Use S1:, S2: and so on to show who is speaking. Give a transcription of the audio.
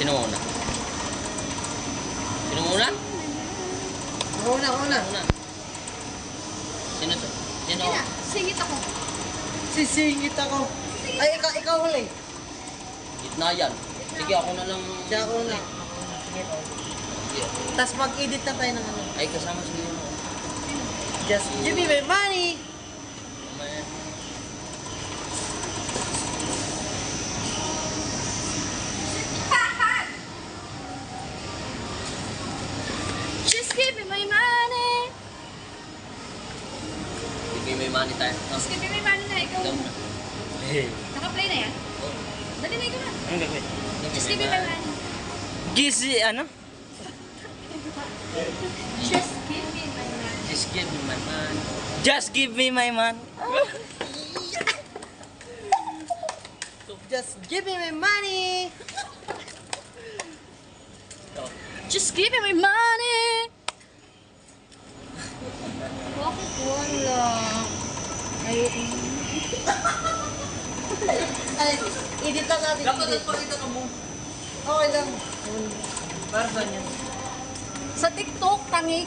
S1: Sino muna? Sino muna?
S2: Una.
S1: Sino to? Sino?
S3: Singit ako.
S2: Sisingit ako. Ay, ikaw huli.
S1: Gitna yan. Sige, ako na lang.
S2: Siya ako na. Tapos mag-edit na tayo ng ano.
S1: Ay, kasama si Lino.
S2: Just give me my money.
S1: Mamaya.
S3: Just give me my money.
S1: Bigay may money tayo.
S3: Just give me my money na ikaw.
S1: Ikaw na.
S3: Naka-play na yan?
S1: Oh.
S3: Dali na ikaw na.
S2: Ang gagawin?
S3: Just give me my money.
S2: Gizi, ano?
S3: Just give me my money.
S1: Just give me my money.
S2: Just give me my money. Just give me my money.
S3: Just give me my money. Bakit wala?
S2: Ay, edit lang natin. Edit.
S1: ka mo.
S2: Okay lang. Para saan yan?
S3: Sa TikTok, tangi.